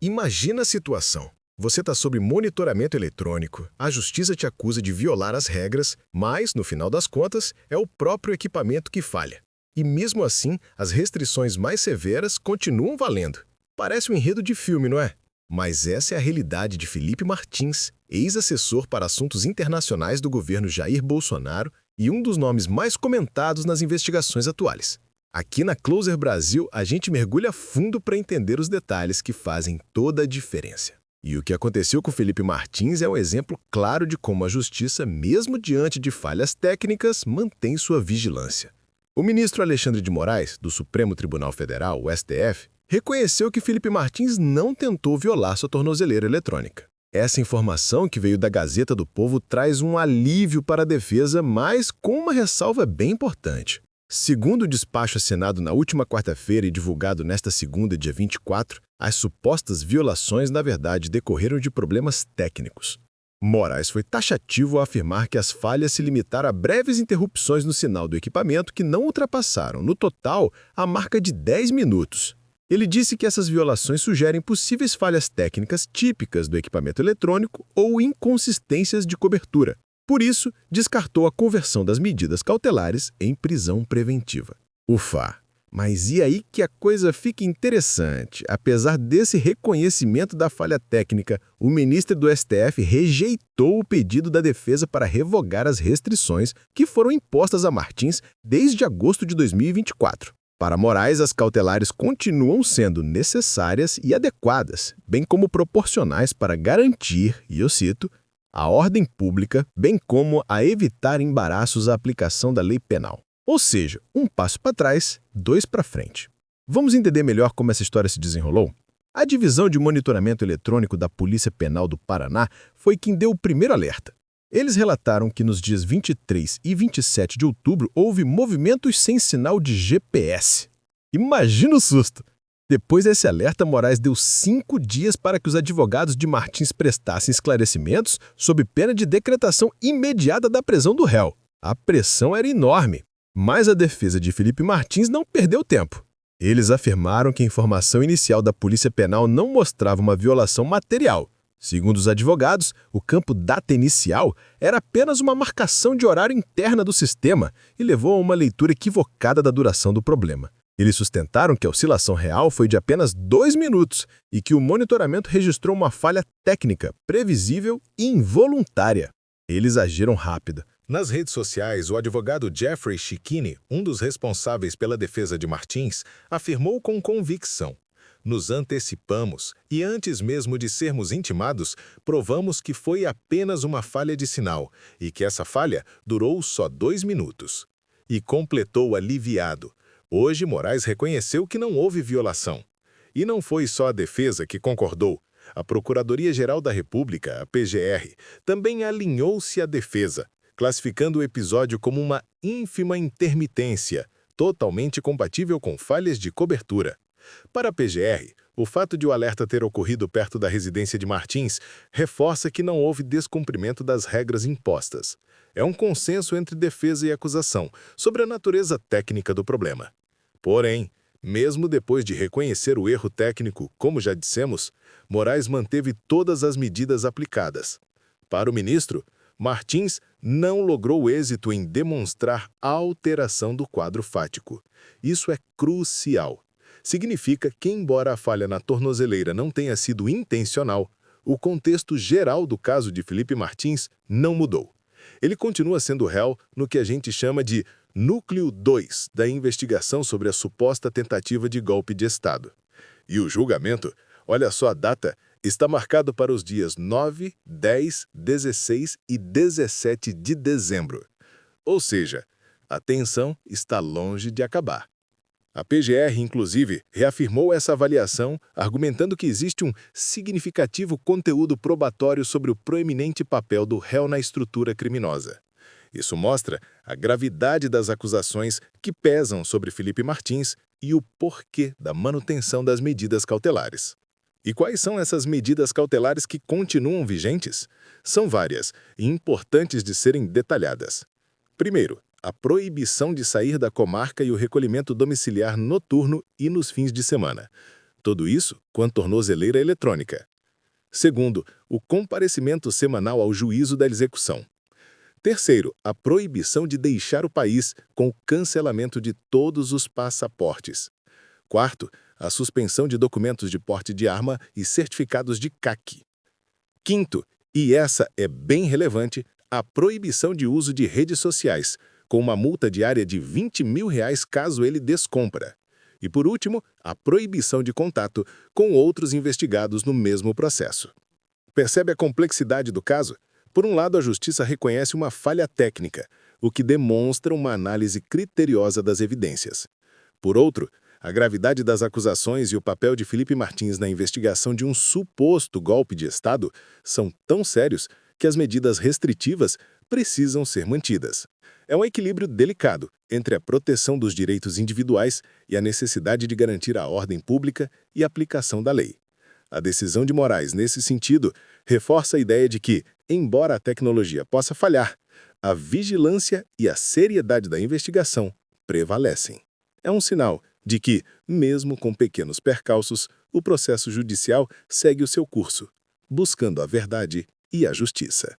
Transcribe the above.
Imagina a situação. Você está sob monitoramento eletrônico, a justiça te acusa de violar as regras, mas, no final das contas, é o próprio equipamento que falha. E mesmo assim, as restrições mais severas continuam valendo. Parece um enredo de filme, não é? Mas essa é a realidade de Felipe Martins, ex-assessor para assuntos internacionais do governo Jair Bolsonaro e um dos nomes mais comentados nas investigações atuais. Aqui na Closer Brasil, a gente mergulha fundo para entender os detalhes que fazem toda a diferença. E o que aconteceu com Felipe Martins é um exemplo claro de como a justiça, mesmo diante de falhas técnicas, mantém sua vigilância. O ministro Alexandre de Moraes, do Supremo Tribunal Federal, o STF, reconheceu que Felipe Martins não tentou violar sua tornozeleira eletrônica. Essa informação que veio da Gazeta do Povo traz um alívio para a defesa, mas com uma ressalva bem importante. Segundo o despacho assinado na última quarta-feira e divulgado nesta segunda, dia 24, as supostas violações, na verdade, decorreram de problemas técnicos. Moraes foi taxativo ao afirmar que as falhas se limitaram a breves interrupções no sinal do equipamento que não ultrapassaram, no total, a marca de 10 minutos. Ele disse que essas violações sugerem possíveis falhas técnicas típicas do equipamento eletrônico ou inconsistências de cobertura. Por isso, descartou a conversão das medidas cautelares em prisão preventiva. Ufa! Mas e aí que a coisa fica interessante? Apesar desse reconhecimento da falha técnica, o ministro do STF rejeitou o pedido da defesa para revogar as restrições que foram impostas a Martins desde agosto de 2024. Para Moraes, as cautelares continuam sendo necessárias e adequadas, bem como proporcionais para garantir, e eu cito, a ordem pública, bem como a evitar embaraços à aplicação da lei penal. Ou seja, um passo para trás, dois para frente. Vamos entender melhor como essa história se desenrolou? A Divisão de Monitoramento Eletrônico da Polícia Penal do Paraná foi quem deu o primeiro alerta. Eles relataram que nos dias 23 e 27 de outubro houve movimentos sem sinal de GPS. Imagina o susto! Depois desse alerta, Moraes deu 5 dias para que os advogados de Martins prestassem esclarecimentos sob pena de decretação imediata da prisão do réu. A pressão era enorme, mas a defesa de Felipe Martins não perdeu tempo. Eles afirmaram que a informação inicial da Polícia Penal não mostrava uma violação material. Segundo os advogados, o campo data inicial era apenas uma marcação de horário interna do sistema e levou a uma leitura equivocada da duração do problema. Eles sustentaram que a oscilação real foi de apenas 2 minutos e que o monitoramento registrou uma falha técnica, previsível e involuntária. Eles agiram rápido. Nas redes sociais, o advogado Jeffrey Schicchini, um dos responsáveis pela defesa de Martins, afirmou com convicção: "Nos antecipamos e antes mesmo de sermos intimados, provamos que foi apenas uma falha de sinal e que essa falha durou só 2 minutos." E completou aliviado: "Hoje, Moraes reconheceu que não houve violação." E não foi só a defesa que concordou. A Procuradoria-Geral da República, a PGR, também alinhou-se à defesa, classificando o episódio como uma ínfima intermitência, totalmente compatível com falhas de cobertura. Para a PGR, o fato de o alerta ter ocorrido perto da residência de Martins reforça que não houve descumprimento das regras impostas. É um consenso entre defesa e acusação sobre a natureza técnica do problema. Porém, mesmo depois de reconhecer o erro técnico, como já dissemos, Moraes manteve todas as medidas aplicadas. Para o ministro, Martins não logrou êxito em demonstrar a alteração do quadro fático. Isso é crucial. Significa que, embora a falha na tornozeleira não tenha sido intencional, o contexto geral do caso de Felipe Martins não mudou. Ele continua sendo réu no que a gente chama de Núcleo 2 da investigação sobre a suposta tentativa de golpe de Estado. E o julgamento, olha só a data, está marcado para os dias 9, 10, 16 e 17 de dezembro. Ou seja, a tensão está longe de acabar. A PGR, inclusive, reafirmou essa avaliação, argumentando que existe um significativo conteúdo probatório sobre o proeminente papel do réu na estrutura criminosa. Isso mostra a gravidade das acusações que pesam sobre Felipe Martins e o porquê da manutenção das medidas cautelares. E quais são essas medidas cautelares que continuam vigentes? São várias e importantes de serem detalhadas. Primeiro, a proibição de sair da comarca e o recolhimento domiciliar noturno e nos fins de semana. tudo isso com a tornozeleira eletrônica. Segundo, o comparecimento semanal ao juízo da execução. Terceiro, a proibição de deixar o país com o cancelamento de todos os passaportes. Quarto, a suspensão de documentos de porte de arma e certificados de CAC. Quinto, e essa é bem relevante, a proibição de uso de redes sociais, com uma multa diária de R$20 mil caso ele descumpra. E por último, a proibição de contato com outros investigados no mesmo processo. Percebe a complexidade do caso? Por um lado, a Justiça reconhece uma falha técnica, o que demonstra uma análise criteriosa das evidências. Por outro, a gravidade das acusações e o papel de Felipe Martins na investigação de um suposto golpe de Estado são tão sérios que as medidas restritivas precisam ser mantidas. É um equilíbrio delicado entre a proteção dos direitos individuais e a necessidade de garantir a ordem pública e a aplicação da lei. A decisão de Moraes, nesse sentido, reforça a ideia de que, embora a tecnologia possa falhar, a vigilância e a seriedade da investigação prevalecem. É um sinal de que, mesmo com pequenos percalços, o processo judicial segue o seu curso, buscando a verdade e a justiça.